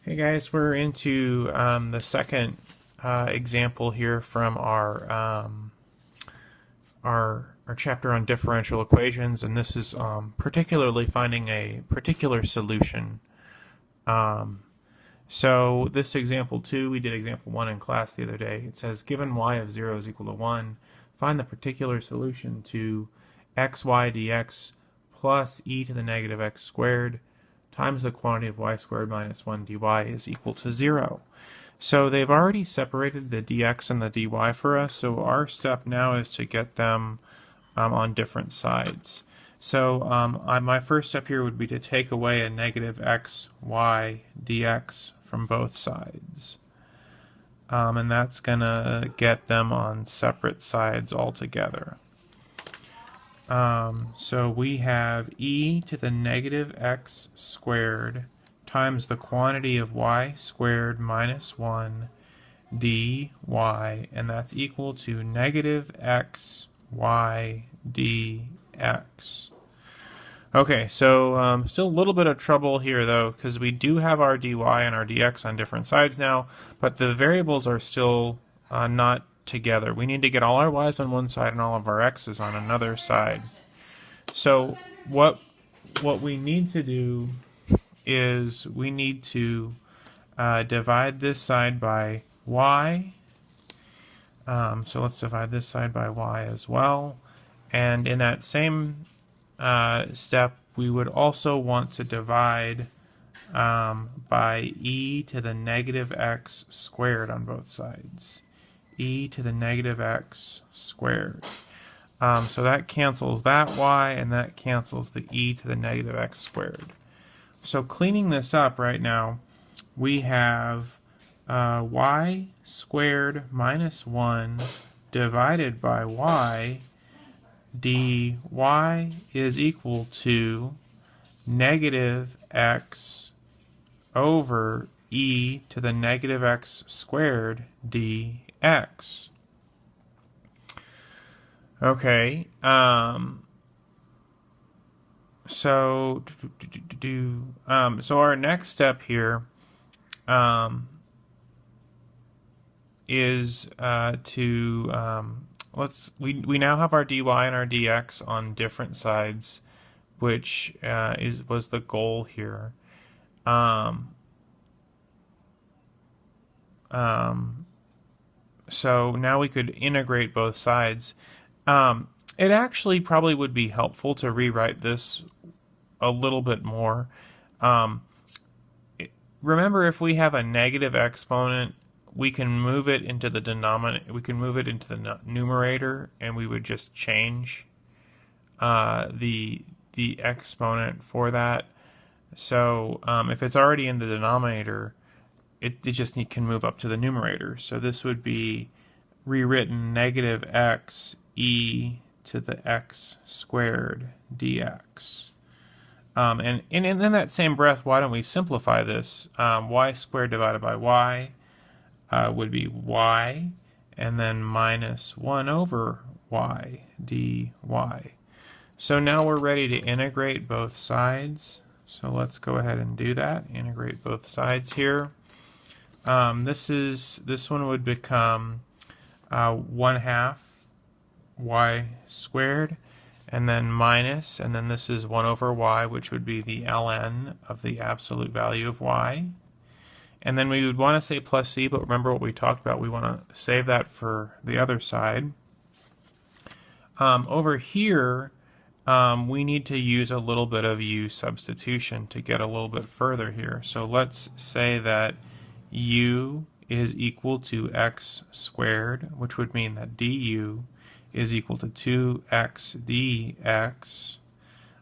Hey guys, we're into the second example here from our chapter on differential equations, and this is particularly finding a particular solution. So this example 2, we did example 1 in class the other day. It says, given y of 0 is equal to 1, find the particular solution to xy dx plus e to the negative x squared times the quantity of y squared minus 1 dy is equal to 0. So they've already separated the dx and the dy for us, so our step now is to get them on different sides. So my first step here would be to take away a negative x, y, dx from both sides. And that's going to get them on separate sides altogether. So we have e to the negative x squared times the quantity of y squared minus 1 dy, and that's equal to negative x, y, dx. Okay, so still a little bit of trouble here though, because we do have our dy and our dx on different sides now, but the variables are still not together. We need to get all our y's on one side and all of our x's on another side. So what we need to do is we need to divide this side by y. So let's divide this side by y as well. And in that same step, we would also want to divide by e to the negative x squared on both sides. E to the negative x squared. So that cancels that y, and that cancels the e to the negative x squared. So cleaning this up right now, we have y squared minus 1 divided by y dy is equal to negative x over e to the negative x squared dx. Okay, so our next step here is we now have our dy and our dx on different sides, which was the goal here. So now we could integrate both sides. It actually probably would be helpful to rewrite this a little bit more. Remember, if we have a negative exponent, we can move it into the denominator. We can move it into the numerator, and we would just change the exponent for that. So if it's already in the denominator, it just can move up to the numerator. So this would be rewritten negative x e to the x squared dx. And in that same breath, why don't we simplify this? Y squared divided by y would be y, and then minus 1 over y dy. So now we're ready to integrate both sides. So let's go ahead and do that. Integrate both sides here. This one would become 1/2 y squared, and then minus, and then this is 1 over y, which would be the ln of the absolute value of y. And then we would want to say plus c, but remember what we talked about, we want to save that for the other side. Over here, we need to use a little bit of u substitution to get a little bit further here. So let's say that u is equal to x squared, which would mean that du is equal to 2x dx.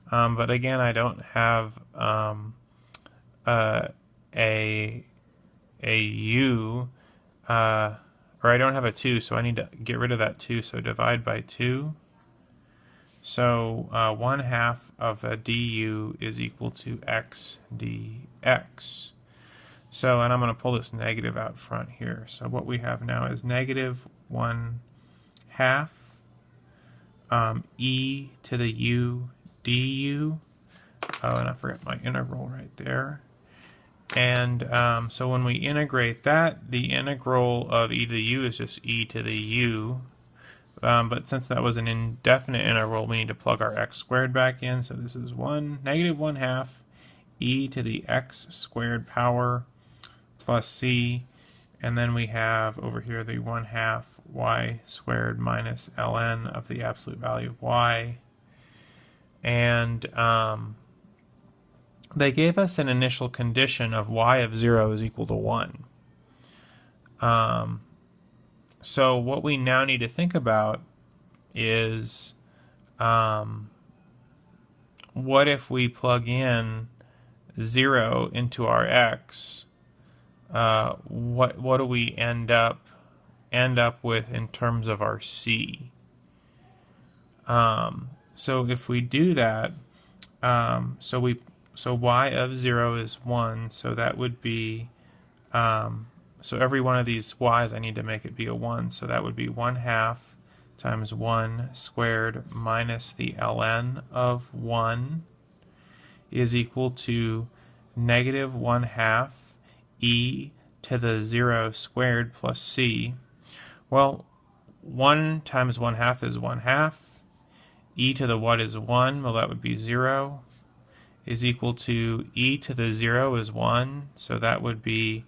But again, I don't have a u, or I don't have a 2, so I need to get rid of that 2, so divide by 2. So 1/2 of a du is equal to x dx. So, and I'm going to pull this negative out front here. So what we have now is negative 1/2 e to the u du. Oh, and I forgot my integral right there. And so when we integrate that, the integral of e to the u is just e to the u. But since that was an indefinite integral, we need to plug our x squared back in. So this is negative 1/2 e to the x squared power plus c. And then we have over here the 1/2 y squared minus ln of the absolute value of y. And they gave us an initial condition of y of 0 is equal to 1. So what we now need to think about is what if we plug in 0 into our x? What do we end up with in terms of our c? So if we do that, so y of 0 is 1, so that would be, so every one of these y's I need to make it be a 1, so that would be 1/2 times 1 squared minus the ln of 1 is equal to negative 1/2 e to the 0 squared plus c. Well, 1 times 1/2 is 1/2. E to the what is 1? Well, that would be 0. Is equal to e to the 0 is 1, so that would be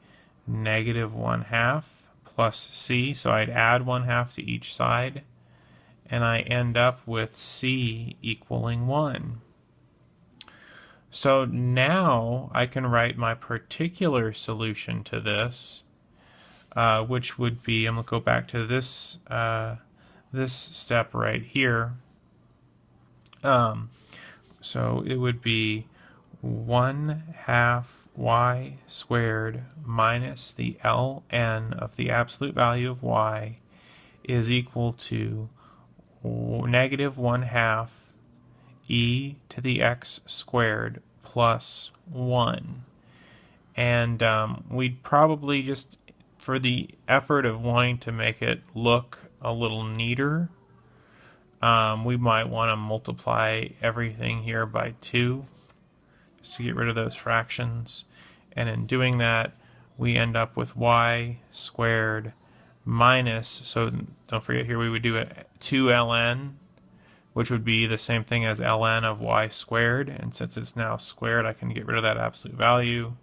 negative 1/2 plus c. So I'd add 1/2 to each side, and I end up with c equaling 1. So now I can write my particular solution to this, which would be, I'm going to go back to this, this step right here. So it would be 1/2 y squared minus the ln of the absolute value of y is equal to negative 1/2 e to the x squared plus 1. And we'd probably just, for the effort of wanting to make it look a little neater, we might want to multiply everything here by 2 just to get rid of those fractions. And in doing that, we end up with y squared minus, so don't forget here we would do 2ln, which would be the same thing as ln of y squared. And since it's now squared, I can get rid of that absolute value.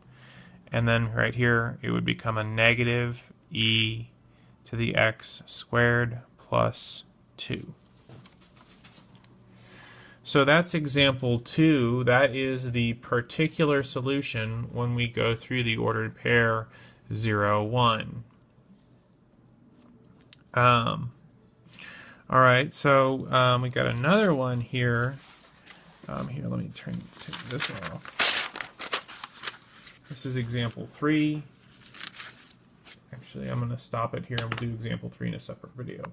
And then right here, it would become a negative e to the x squared plus 2. So that's example 2. That is the particular solution when we go through the ordered pair 0, 1. All right, so we got another one here. Here, let me take this off. This is example 3. Actually, I'm going to stop it here and we'll do example 3 in a separate video.